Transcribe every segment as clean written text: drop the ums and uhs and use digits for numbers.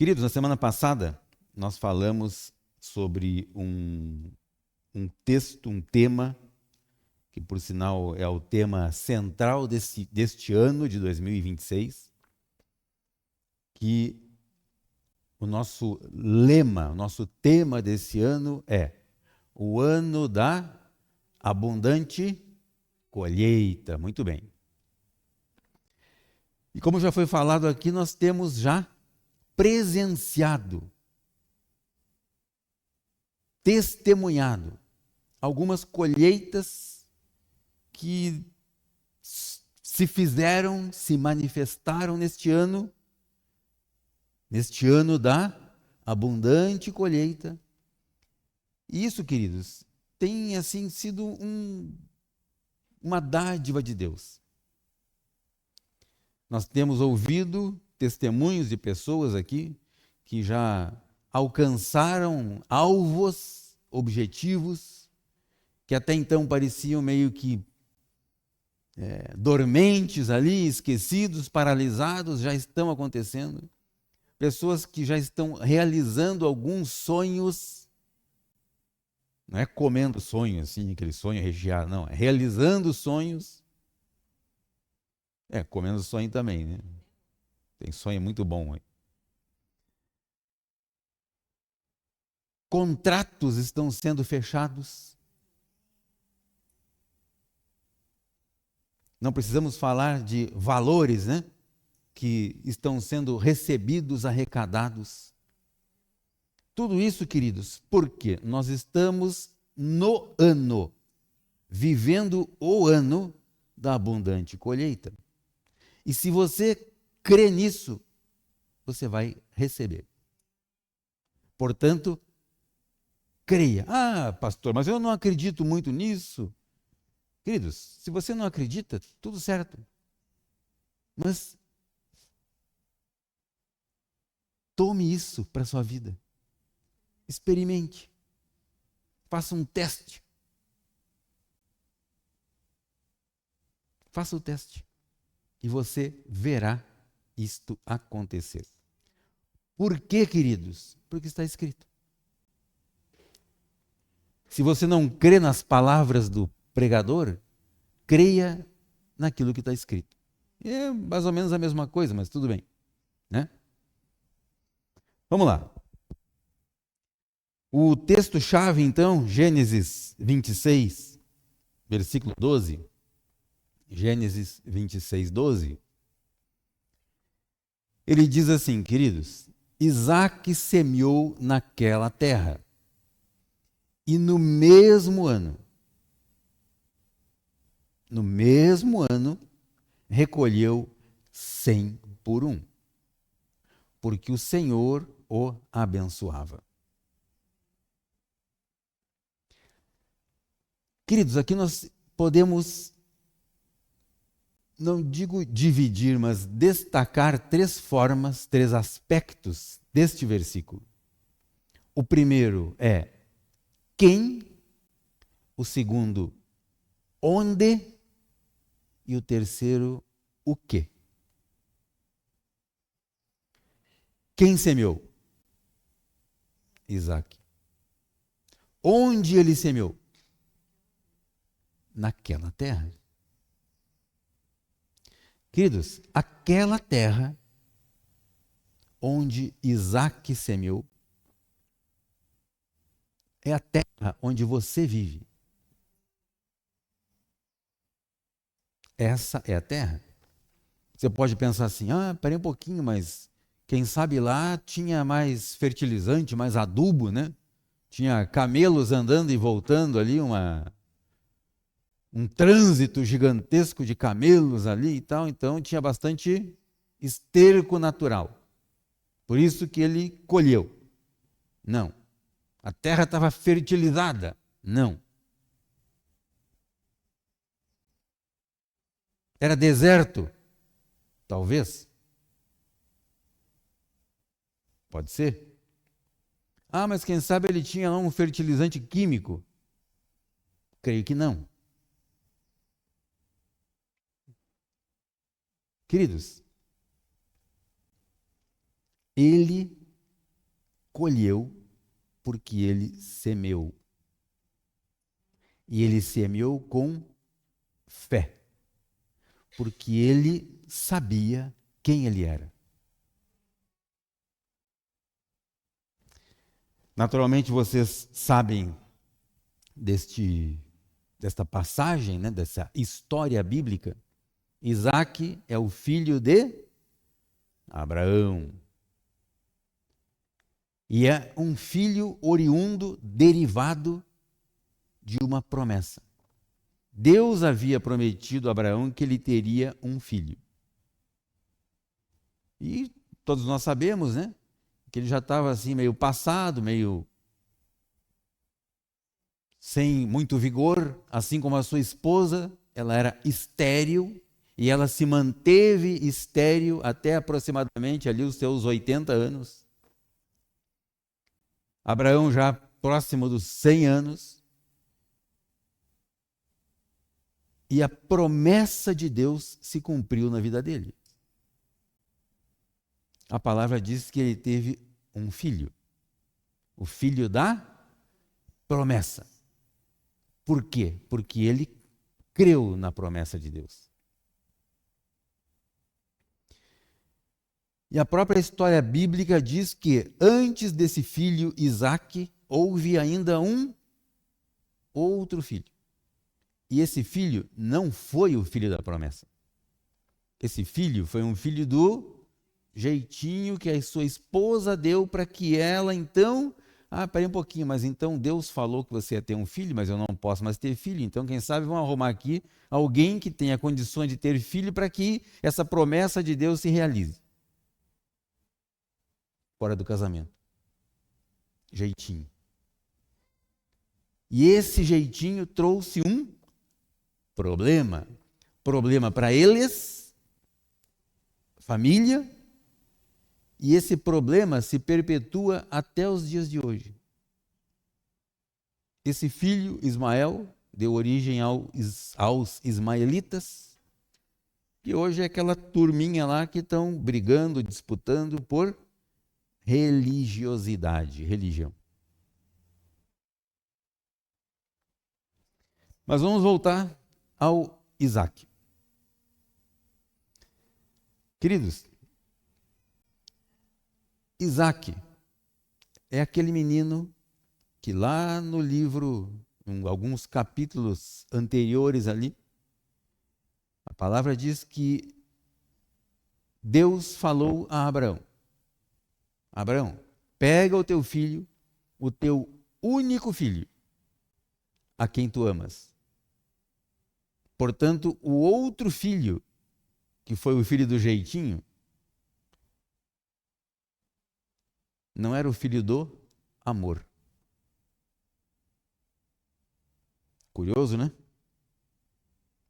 Queridos, na semana passada nós falamos sobre um texto, um tema, que por sinal é o tema central deste ano de 2026, que o nosso lema, o nosso tema desse ano é o ano da abundante colheita. Muito bem. E como já foi falado aqui, nós temos já presenciado, testemunhado algumas colheitas que se fizeram, se manifestaram neste ano da abundante colheita. E isso, queridos, tem assim sido uma dádiva de Deus. Nós temos ouvido testemunhos de pessoas aqui que já alcançaram alvos, objetivos, que até então pareciam meio que dormentes ali, esquecidos, paralisados, já estão acontecendo. Pessoas que já estão realizando alguns sonhos, não é comendo sonho assim, aquele sonho recheado, não, é realizando sonhos. Comendo sonho também, né? Tem sonho muito bom aí. Contratos estão sendo fechados. Não precisamos falar de valores, né? Que estão sendo recebidos, arrecadados. Tudo isso, queridos, porque nós estamos no ano, vivendo o ano da abundante colheita. E se você crê nisso, você vai receber. Portanto, creia. Ah, pastor, mas eu não acredito muito nisso. Queridos, se você não acredita, tudo certo. Mas tome isso para a sua vida. Experimente. Faça um teste. Faça o teste. E você verá isto acontecer. Por quê, queridos? Porque está escrito. Se você não crê nas palavras do pregador, creia naquilo que está escrito. É mais ou menos a mesma coisa, mas tudo bem, né? Vamos lá. O texto-chave, então, Gênesis 26, versículo 12. Gênesis 26, 12. Ele diz assim, queridos: Isaque semeou naquela terra, e no mesmo ano, recolheu 100 por um, porque o Senhor o abençoava. Queridos, aqui nós podemos, não digo dividir, mas destacar três formas, três aspectos deste versículo. O primeiro é quem, o segundo, onde, e o terceiro, o quê. Quem semeou? Isaque. Onde ele semeou? Naquela terra. Queridos, aquela terra onde Isaque semeou é a terra onde você vive. Essa é a terra. Você pode pensar assim, peraí um pouquinho, mas quem sabe lá tinha mais fertilizante, mais adubo, né? Tinha camelos andando e voltando ali, um trânsito gigantesco de camelos ali e tal, então tinha bastante esterco natural. Por isso que ele colheu. Não. A terra estava fertilizada. Não. Era deserto? Talvez. Pode ser. Mas quem sabe ele tinha lá um fertilizante químico? Creio que não. Queridos, ele colheu porque ele semeou. E ele semeou com fé, porque ele sabia quem ele era. Naturalmente, vocês sabem desta passagem, né, dessa história bíblica. Isaque é o filho de Abraão. E é um filho oriundo, derivado de uma promessa. Deus havia prometido a Abraão que ele teria um filho. E todos nós sabemos, né? Que ele já estava assim meio passado, meio sem muito vigor, assim como a sua esposa, ela era estéril e ela se manteve estéril até aproximadamente ali os seus 80 anos. Abraão já próximo dos 100 anos. E a promessa de Deus se cumpriu na vida dele. A palavra diz que ele teve um filho. O filho da promessa. Por quê? Porque ele creu na promessa de Deus. E a própria história bíblica diz que antes desse filho Isaque, houve ainda um outro filho. E esse filho não foi o filho da promessa. Esse filho foi um filho do jeitinho que a sua esposa deu para que ela então... peraí um pouquinho, mas então Deus falou que você ia ter um filho, mas eu não posso mais ter filho. Então, quem sabe, vamos arrumar aqui alguém que tenha condições de ter filho para que essa promessa de Deus se realize. Fora do casamento. Jeitinho. E esse jeitinho trouxe um problema. Problema para eles, família, e esse problema se perpetua até os dias de hoje. Esse filho, Ismael, deu origem aos ismaelitas, que hoje é aquela turminha lá que estão brigando, disputando por religiosidade, religião. Mas vamos voltar ao Isaque. Queridos, Isaque é aquele menino que lá no livro, em alguns capítulos anteriores ali, a palavra diz que Deus falou a Abraão: Abraão, pega o teu filho, o teu único filho, a quem tu amas. Portanto, o outro filho, que foi o filho do jeitinho, não era o filho do amor. Curioso, né?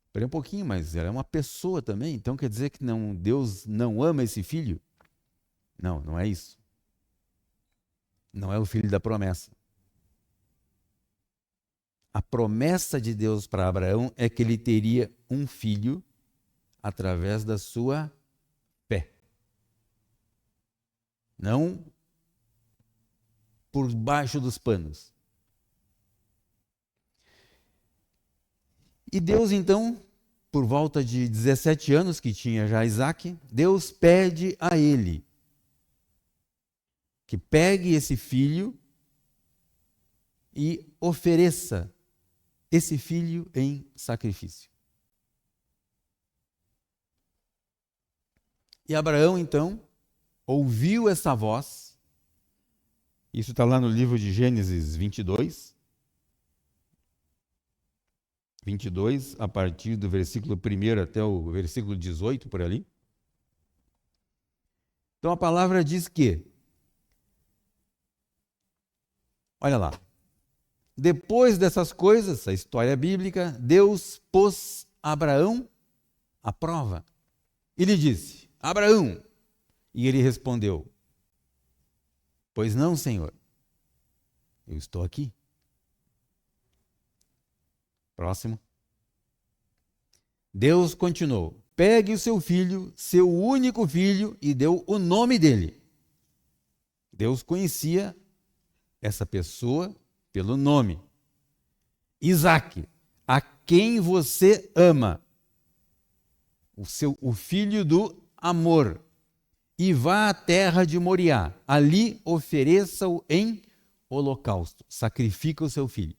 Espera um pouquinho, mas ela é uma pessoa também, então quer dizer que não, Deus não ama esse filho? Não, não é isso. Não é o filho da promessa. A promessa de Deus para Abraão é que ele teria um filho através da sua fé. Não por baixo dos panos. E Deus, então, por volta de 17 anos que tinha já Isaque, Deus pede a ele que pegue esse filho e ofereça esse filho em sacrifício. E Abraão, então, ouviu essa voz. Isso está lá no livro de Gênesis 22. 22, a partir do versículo 1 até o versículo 18, por ali. Então a palavra diz que, olha lá, depois dessas coisas, a história bíblica, Deus pôs Abraão à prova. E lhe disse: Abraão. E ele respondeu: pois não, Senhor, eu estou aqui. Próximo. Deus continuou: pegue o seu filho, seu único filho, e deu o nome dele. Deus conhecia essa pessoa pelo nome. Isaque, a quem você ama, o filho do amor, e vá à terra de Moriá. Ali ofereça-o em holocausto, sacrifica o seu filho,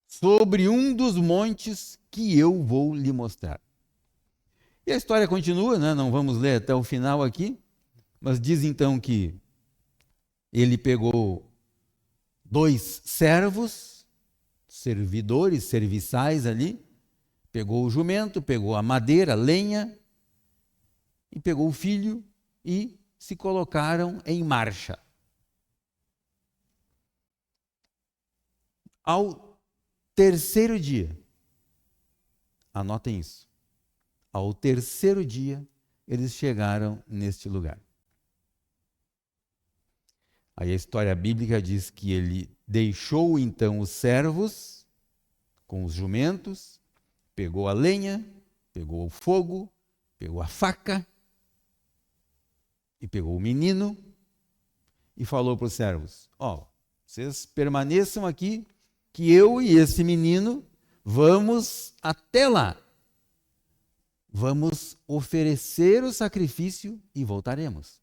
sobre um dos montes que eu vou lhe mostrar. E a história continua, né? Não vamos ler até o final aqui, mas diz então que ele pegou 2 servos, servidores, serviçais ali, pegou o jumento, pegou a madeira, a lenha, e pegou o filho e se colocaram em marcha. Ao terceiro dia, anotem isso, ao terceiro dia eles chegaram neste lugar. Aí a história bíblica diz que ele deixou então os servos com os jumentos, pegou a lenha, pegou o fogo, pegou a faca e pegou o menino e falou para os servos: vocês permaneçam aqui que eu e esse menino vamos até lá. Vamos oferecer o sacrifício e voltaremos.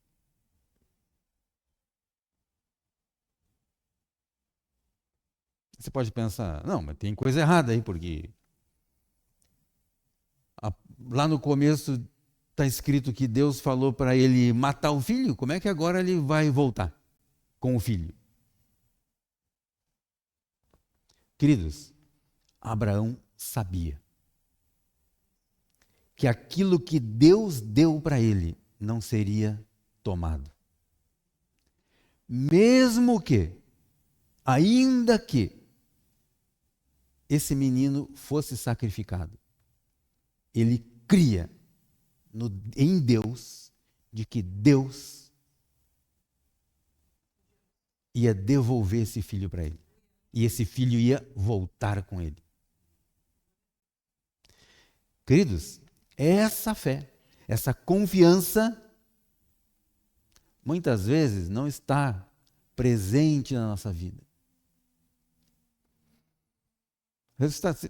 Você pode pensar, não, mas tem coisa errada aí, porque lá no começo está escrito que Deus falou para ele matar o filho. Como é que agora ele vai voltar com o filho? Queridos, Abraão sabia que aquilo que Deus deu para ele não seria tomado. Mesmo que, ainda que, esse menino fosse sacrificado, ele cria em Deus de que Deus ia devolver esse filho para ele. E esse filho ia voltar com ele. Queridos, essa fé, essa confiança, muitas vezes não está presente na nossa vida.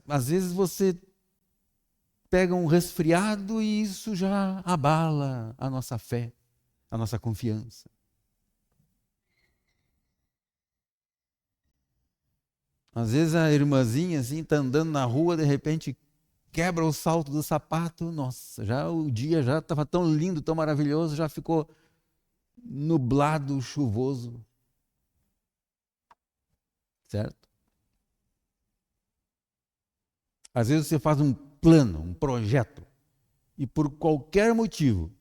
Às vezes você pega um resfriado e isso já abala a nossa fé, a nossa confiança. Às vezes a irmãzinha assim está andando na rua, de repente quebra o salto do sapato, nossa, já o dia já estava tão lindo, tão maravilhoso, já ficou nublado, chuvoso. Certo? Às vezes você faz um plano, um projeto, e por qualquer motivo,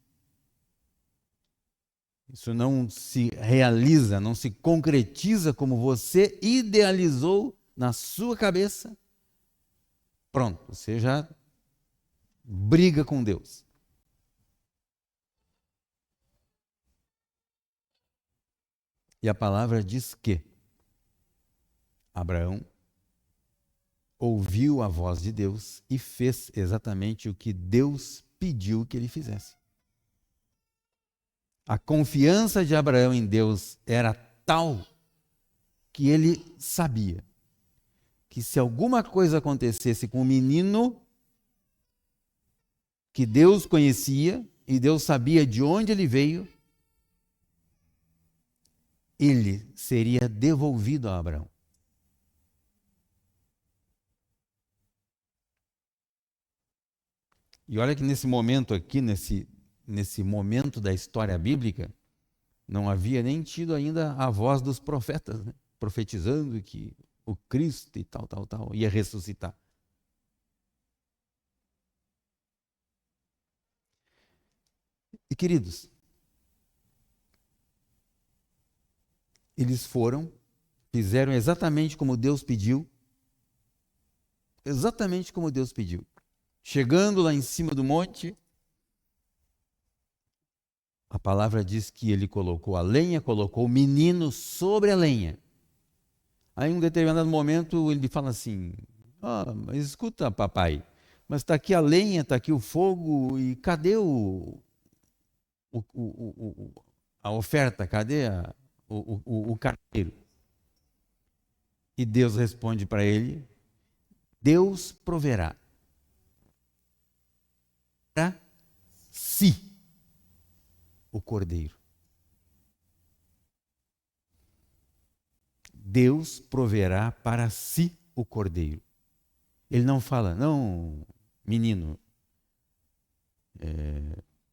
isso não se realiza, não se concretiza como você idealizou na sua cabeça, pronto, você já briga com Deus. E a palavra diz que Abraão ouviu a voz de Deus e fez exatamente o que Deus pediu que ele fizesse. A confiança de Abraão em Deus era tal que ele sabia que se alguma coisa acontecesse com o menino que Deus conhecia e Deus sabia de onde ele veio, ele seria devolvido a Abraão. E olha que nesse momento aqui, nesse momento da história bíblica, não havia nem tido ainda a voz dos profetas, né? Profetizando que o Cristo e tal, ia ressuscitar. E queridos, eles fizeram exatamente como Deus pediu, exatamente como Deus pediu. Chegando lá em cima do monte, a palavra diz que ele colocou a lenha, colocou o menino sobre a lenha. Aí, em um determinado momento, ele fala assim: mas escuta, papai, mas está aqui a lenha, está aqui o fogo, e cadê a oferta? Cadê o carneiro. E Deus responde para ele: Deus proverá para si o cordeiro. Deus proverá para si o cordeiro. Ele não fala, não, menino,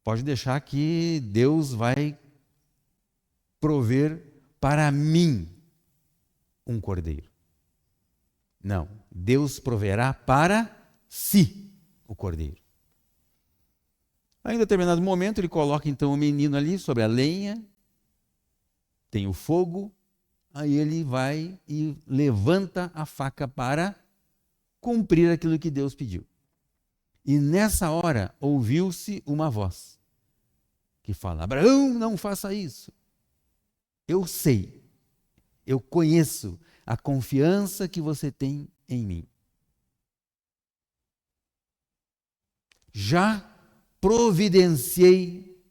pode deixar que Deus vai prover para mim um cordeiro. Não, Deus proverá para si o cordeiro. Aí, em determinado momento, ele coloca então o menino ali sobre a lenha, tem o fogo, aí ele vai e levanta a faca para cumprir aquilo que Deus pediu. E nessa hora ouviu-se uma voz que fala: Abraão, não faça isso. Eu sei, eu conheço a confiança que você tem em mim. Já providenciei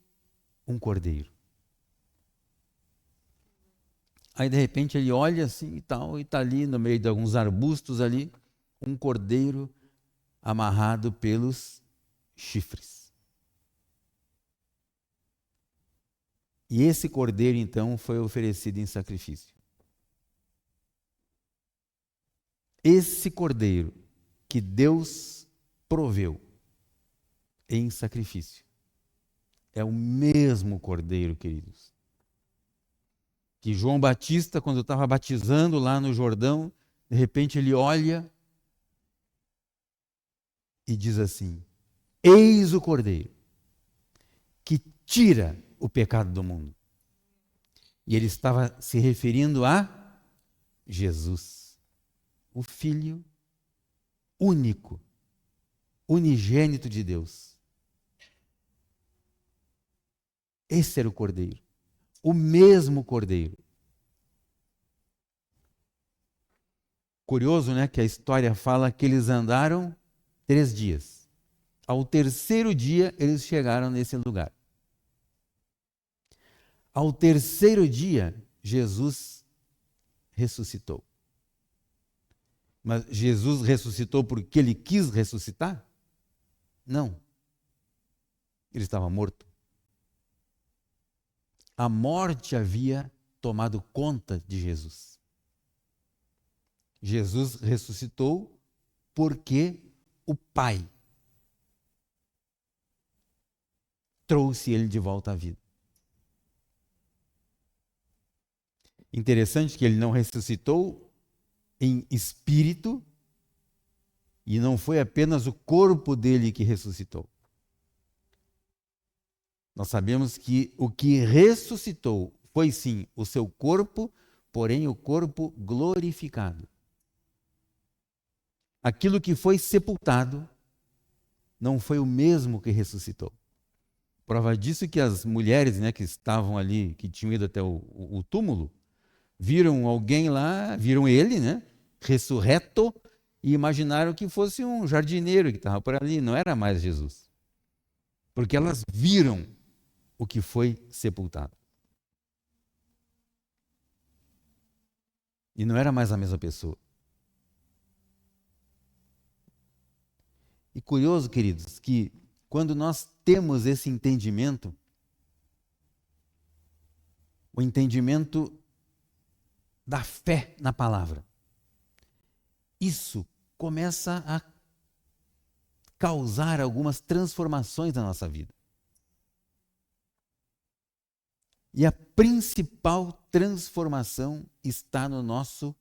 um cordeiro. Aí de repente ele olha assim e tal, e está ali no meio de alguns arbustos ali, um cordeiro amarrado pelos chifres. E esse cordeiro então foi oferecido em sacrifício. Esse cordeiro que Deus proveu em sacrifício é o mesmo cordeiro, queridos, que João Batista, quando estava batizando lá no Jordão, de repente ele olha e diz assim: Eis o cordeiro que tira o pecado do mundo. E ele estava se referindo a Jesus, o Filho único, unigênito de Deus. Esse era o cordeiro, o mesmo cordeiro. Curioso, né, que a história fala que eles andaram 3 dias. Ao terceiro dia, eles chegaram nesse lugar. Ao terceiro dia, Jesus ressuscitou. Mas Jesus ressuscitou porque ele quis ressuscitar? Não. Ele estava morto. A morte havia tomado conta de Jesus. Jesus ressuscitou porque o Pai trouxe ele de volta à vida. Interessante que ele não ressuscitou em espírito e não foi apenas o corpo dele que ressuscitou. Nós sabemos que o que ressuscitou foi sim o seu corpo, porém o corpo glorificado. Aquilo que foi sepultado não foi o mesmo que ressuscitou. Prova disso que as mulheres, né, que estavam ali, que tinham ido até o túmulo, viram alguém lá, viram ele, né, ressurreto, e imaginaram que fosse um jardineiro que estava por ali, não era mais Jesus. Porque elas viram o que foi sepultado. E não era mais a mesma pessoa. E curioso, queridos, que quando nós temos esse entendimento, o entendimento da fé na palavra, isso começa a causar algumas transformações na nossa vida. E a principal transformação está no nosso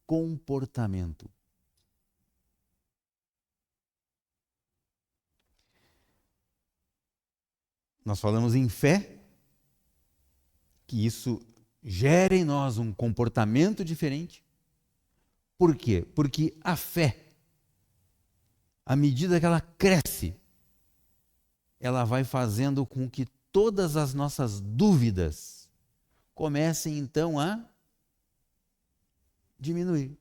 comportamento. Nós falamos em fé, que isso gera em nós um comportamento diferente. Por quê? Porque a fé, à medida que ela cresce, ela vai fazendo com que todas as nossas dúvidas comecem então a diminuir.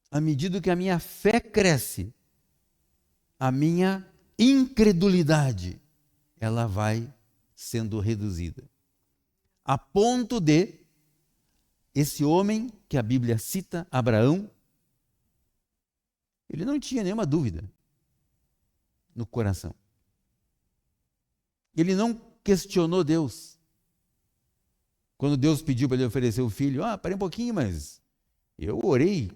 À medida que a minha fé cresce, a minha incredulidade, ela vai sendo reduzida. a ponto de esse homem que a Bíblia cita, Abraão, ele não tinha nenhuma dúvida no coração. Ele não questionou Deus. Quando Deus pediu para ele oferecer o filho, parei um pouquinho, mas eu orei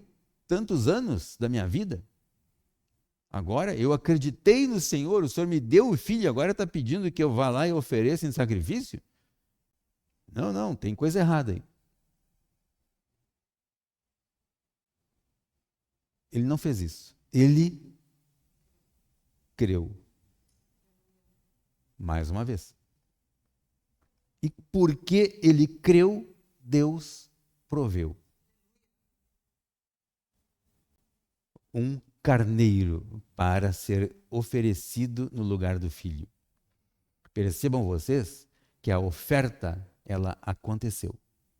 tantos anos da minha vida. Agora eu acreditei no Senhor, o Senhor me deu o filho, agora está pedindo que eu vá lá e ofereça em sacrifício? Não, tem coisa errada aí. Ele não fez isso. Ele creu. Mais uma vez. E porque ele creu, Deus proveu um carneiro para ser oferecido no lugar do filho. Percebam vocês que a oferta, ela aconteceu.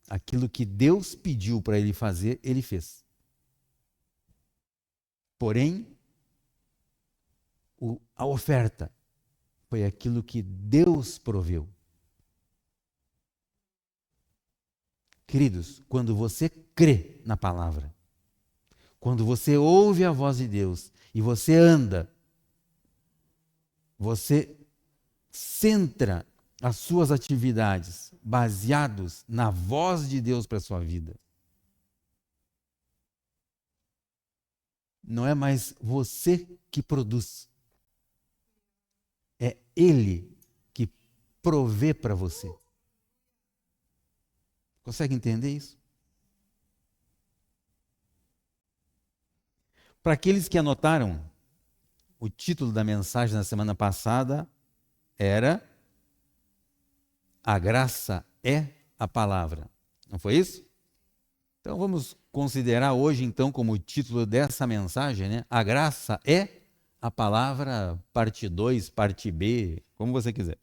Aquilo que Deus pediu para ele fazer, ele fez. Porém, a oferta foi aquilo que Deus proveu. Queridos, quando você crê na palavra, quando você ouve a voz de Deus e você anda, você centra as suas atividades baseados na voz de Deus para a sua vida. Não é mais você que produz. É Ele que provê para você. Consegue entender isso? Para aqueles que anotaram, o título da mensagem na semana passada era A Graça é a Palavra. Não foi isso? Então vamos considerar hoje então como o título dessa mensagem, né? A Graça é a Palavra, parte 2, parte B, como você quiser,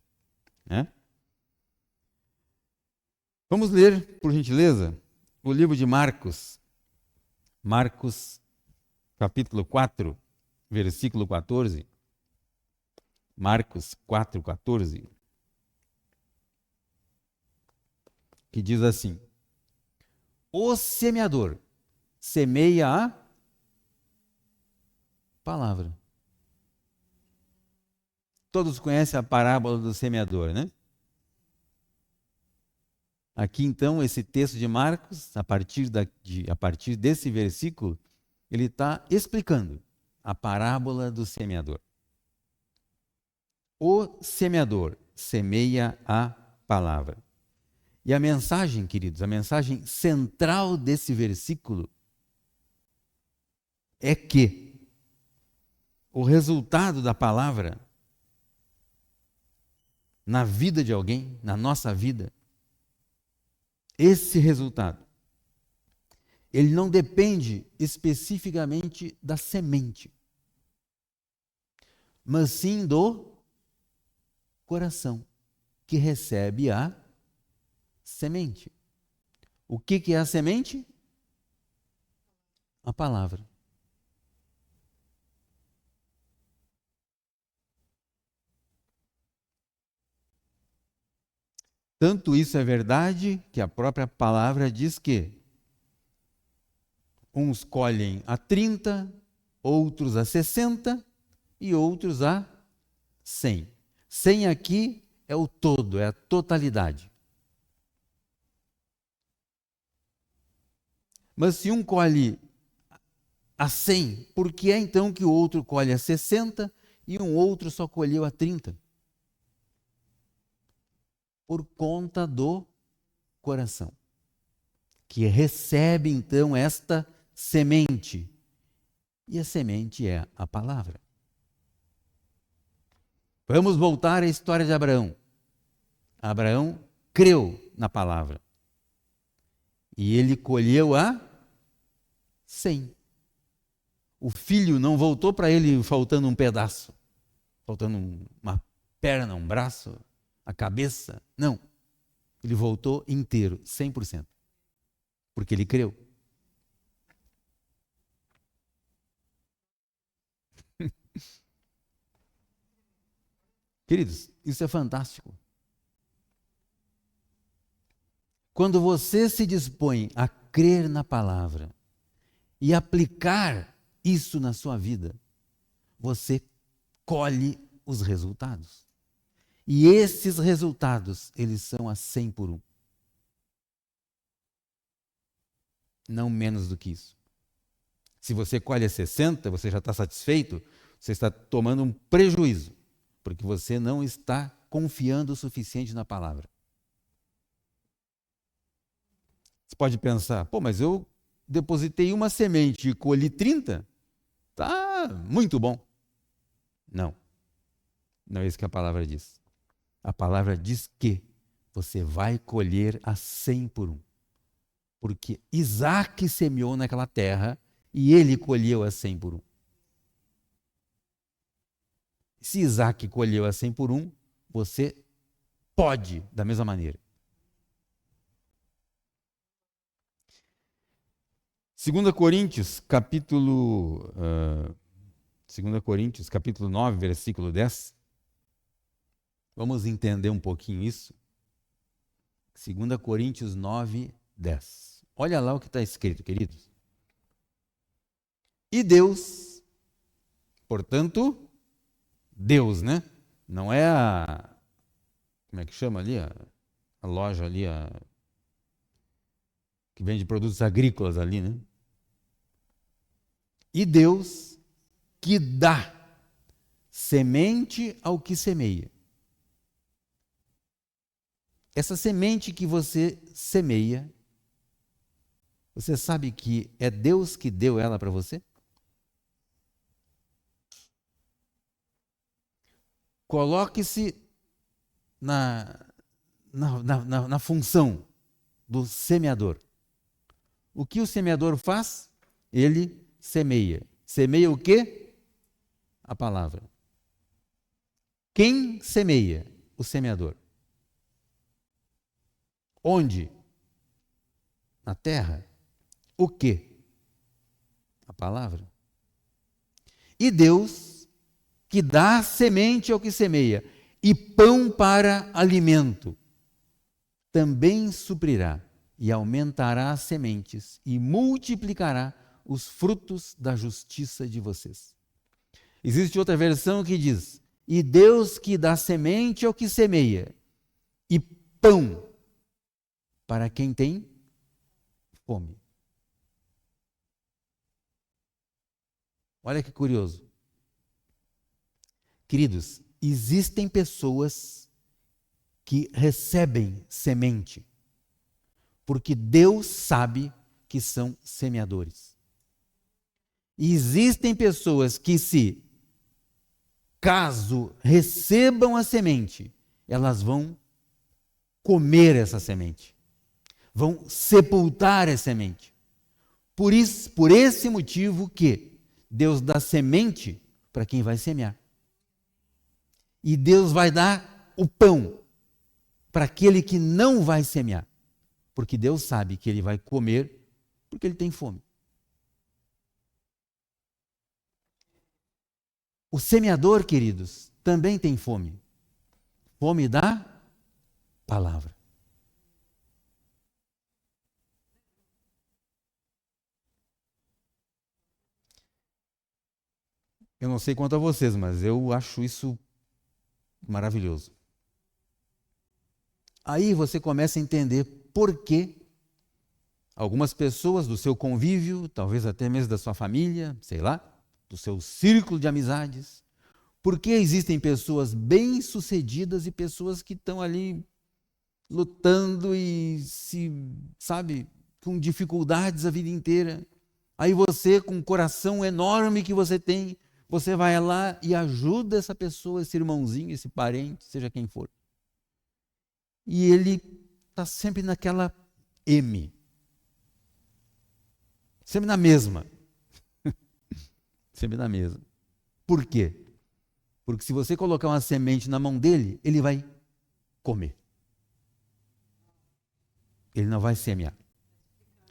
né? Vamos ler, por gentileza, o livro de Marcos. Marcos, capítulo 4, versículo 14. Marcos 4, 14. Que diz assim: O semeador semeia a palavra. Todos conhecem a parábola do semeador, né? Aqui então, esse texto de Marcos, a partir desse versículo, ele está explicando a parábola do semeador. O semeador semeia a palavra. E a mensagem, queridos, a mensagem central desse versículo é que o resultado da palavra na vida de alguém, na nossa vida, esse resultado, ele não depende especificamente da semente, mas sim do coração que recebe a semente. O que é a semente? A palavra. Tanto isso é verdade que a própria palavra diz que uns colhem a 30, outros a 60 e outros a 100. 100 aqui é o todo, é a totalidade. Mas se um colhe a 100, por que é então que o outro colhe a 60 e um outro só colheu a 30? Por conta do coração, que recebe então esta semente. E a semente é a palavra. Vamos voltar à história de Abraão. Abraão creu na palavra. E ele colheu a 100. O filho não voltou para ele faltando um pedaço, faltando uma perna, um braço, a cabeça. Não. Ele voltou inteiro, 100%. Porque ele creu. Queridos, isso é fantástico. Quando você se dispõe a crer na palavra e aplicar isso na sua vida, você colhe os resultados. E esses resultados, eles são a 100 por 1. Não menos do que isso. Se você colhe a 60, você já está satisfeito, você está tomando um prejuízo, porque você não está confiando o suficiente na palavra. Você pode pensar, pô, mas eu depositei uma semente e colhi 30? Tá muito bom. Não. Não é isso que a palavra diz. A palavra diz que você vai colher a 100 por 1. Porque Isaac semeou naquela terra e ele colheu a 100 por 1. Se Isaac colheu a 100 por 1, você pode da mesma maneira. 2 Coríntios, capítulo 9, versículo 10. Vamos entender um pouquinho isso. 2 Coríntios 9, 10. Olha lá o que está escrito, queridos. E Deus, portanto, Deus, né? Não é a... Como é que chama ali? A loja ali, que vende produtos agrícolas ali, né? E Deus que dá semente ao que semeia. Essa semente que você semeia, você sabe que é Deus que deu ela para você? Coloque-se na função do semeador. O que o semeador faz? Ele semeia. Semeia o quê? A palavra. Quem semeia? O semeador. Onde? Na terra. O quê? A palavra. E Deus, que dá semente ao que semeia e pão para alimento, também suprirá e aumentará as sementes e multiplicará os frutos da justiça de vocês. Existe outra versão que diz: e Deus que dá semente ao que semeia e pão para quem tem fome. Olha que curioso. Queridos, existem pessoas que recebem semente porque Deus sabe que são semeadores. E existem pessoas que, se caso recebam a semente, elas vão comer essa semente, vão sepultar essa semente. Por esse motivo que Deus dá semente para quem vai semear. E Deus vai dar o pão para aquele que não vai semear. Porque Deus sabe que ele vai comer porque ele tem fome. O semeador, queridos, também tem fome. Fome da palavra. Eu não sei quanto a vocês, mas eu acho isso maravilhoso. Aí você começa a entender por que algumas pessoas do seu convívio, talvez até mesmo da sua família, sei lá, do seu círculo de amizades, por que existem pessoas bem-sucedidas e pessoas que estão ali lutando e com dificuldades a vida inteira. Aí você, com o coração enorme que você tem, você vai lá e ajuda essa pessoa, esse irmãozinho, esse parente, seja quem for. E ele está sempre naquela M. Sempre na mesma. Sempre na mesma. Por quê? Porque se você colocar uma semente na mão dele, ele vai comer. Ele não vai semear.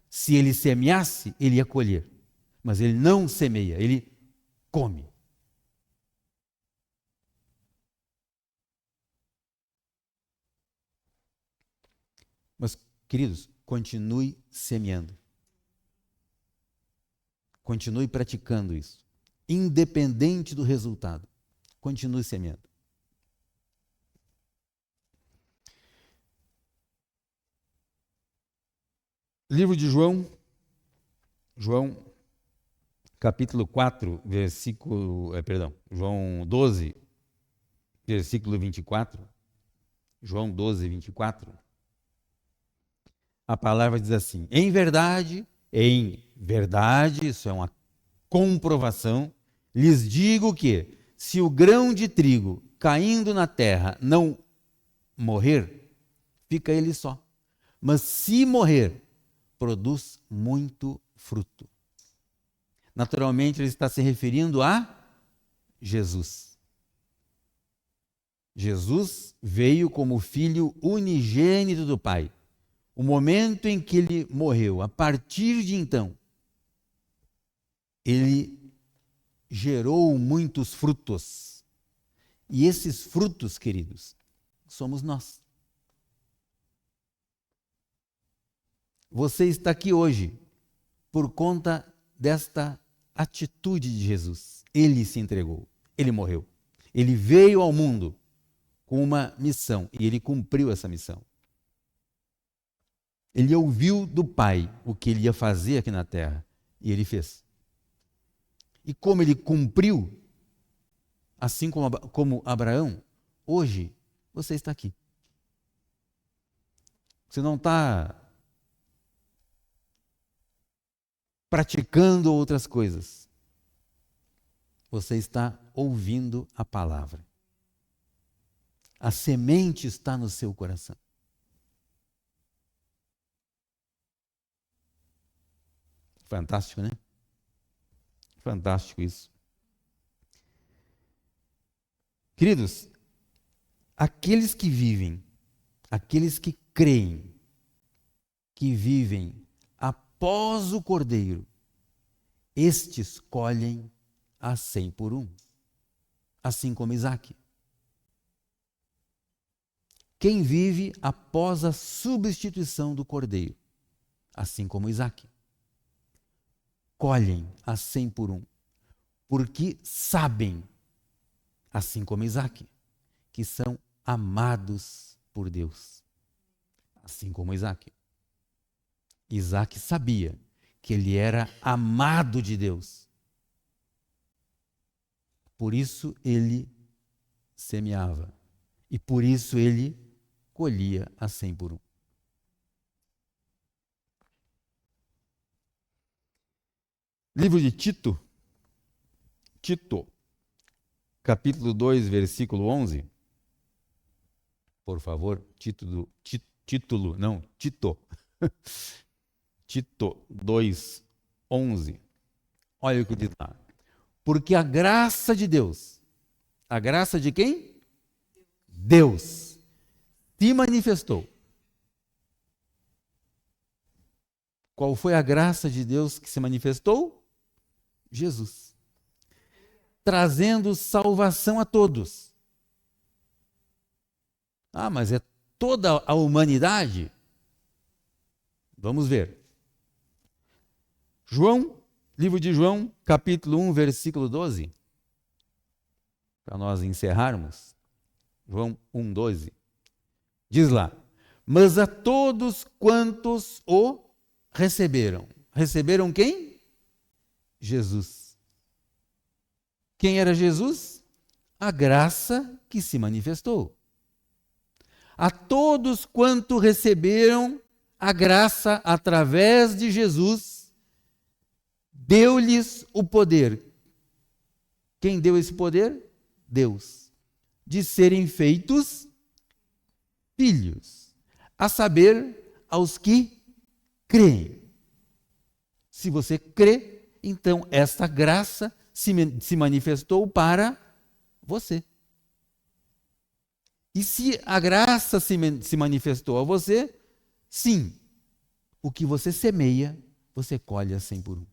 Se ele semeasse, ele ia colher. Mas ele não semeia, ele come. Mas Queridos, continue semeando. Continue praticando isso. Independente do resultado. Continue semeando. Livro de João, capítulo 4, João 12, versículo 24. João 12, 24. A palavra diz assim: em verdade, isso é uma comprovação, lhes digo que, se o grão de trigo caindo na terra não morrer, fica ele só. Mas se morrer, produz muito fruto. Naturalmente, ele está se referindo a Jesus. Jesus veio como filho unigênito do Pai. O momento em que ele morreu, a partir de então, ele gerou muitos frutos. E esses frutos, queridos, somos nós. Você está aqui hoje por conta desta atitude de Jesus. Ele se entregou, ele morreu. Ele veio ao mundo com uma missão e ele cumpriu essa missão. Ele ouviu do Pai o que ele ia fazer aqui na terra e ele fez. E como ele cumpriu, assim como Abraão, hoje você está aqui. Você não está praticando outras coisas. Você está ouvindo a palavra. A semente está no seu coração. Fantástico, né? Fantástico isso. Queridos, aqueles que vivem, aqueles que creem, que vivem após o Cordeiro, estes colhem a 100 por 1, assim como Isaque. Quem vive após a substituição do Cordeiro, assim como Isaque, colhem a 100 por 1, porque sabem, assim como Isaque, que são amados por Deus, assim como Isaque. Isaque sabia que ele era amado de Deus. Por isso ele semeava. E por isso ele colhia a 100 por 1. Livro de Tito, capítulo 2, versículo 11. Por favor, Tito. Tito 2, 11. Olha o que diz lá. Porque a graça de Deus, a graça de quem? Deus, se manifestou. Qual foi a graça de Deus que se manifestou? Jesus. Trazendo salvação a todos. Ah, mas é toda a humanidade? Vamos ver. Livro de João, capítulo 1, versículo 12. Para nós encerrarmos. João 1, 12. Diz lá: mas a todos quantos o receberam. Receberam quem? Jesus. Quem era Jesus? A graça que se manifestou. A todos quanto receberam a graça através de Jesus, deu-lhes o poder. Quem deu esse poder? Deus. De serem feitos filhos, a saber, aos que creem. Se você crê, então esta graça se manifestou para você. E se a graça se manifestou a você, sim, o que você semeia, você colhe a 100 por 1.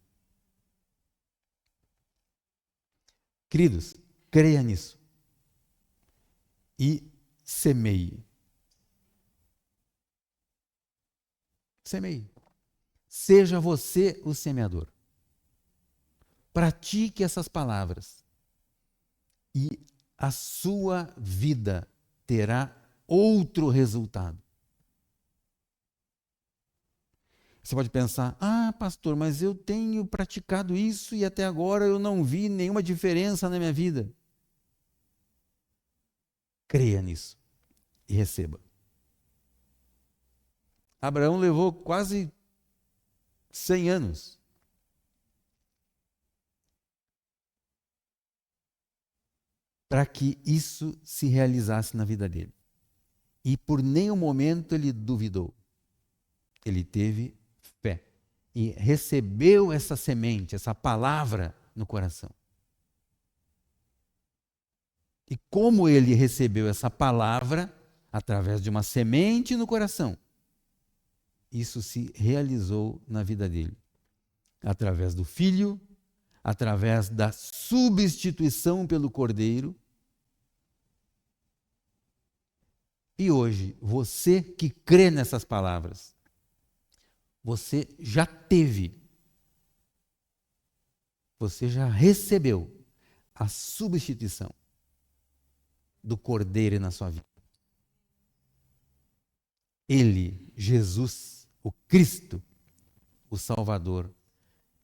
Queridos, creia nisso. E semeie. Semeie. Seja você o semeador. Pratique essas palavras e a sua vida terá outro resultado. Você pode pensar, pastor, mas eu tenho praticado isso e até agora eu não vi nenhuma diferença na minha vida. Creia nisso e receba. Abraão levou quase 100 anos para que isso se realizasse na vida dele. E por nenhum momento ele duvidou. Ele teve fé e recebeu essa semente, essa palavra no coração. E como ele recebeu essa palavra, através de uma semente no coração, isso se realizou na vida dele. Através do Filho, através da substituição pelo Cordeiro. E hoje, você que crê nessas palavras, você já teve, você já recebeu a substituição do Cordeiro na sua vida. Ele, Jesus, o Cristo, o Salvador,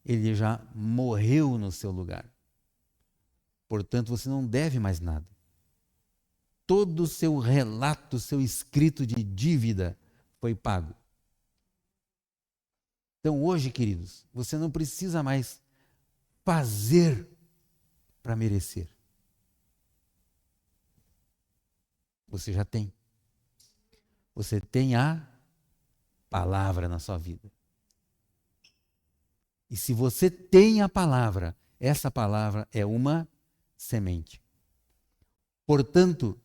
ele já morreu no seu lugar. Portanto, você não deve mais nada. Todo o seu relato, seu escrito de dívida foi pago. Então hoje, queridos, você não precisa mais fazer para merecer. Você já tem. Você tem a palavra na sua vida. E se você tem a palavra, essa palavra é uma semente. Portanto,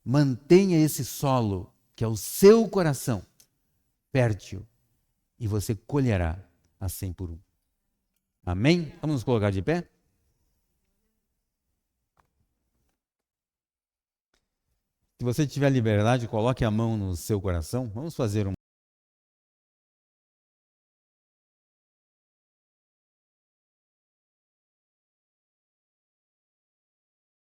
mantenha esse solo, que é o seu coração, fértil, e você colherá a 100 por 1. Amém? Vamos nos colocar de pé? Se você tiver liberdade, coloque a mão no seu coração. Vamos fazer um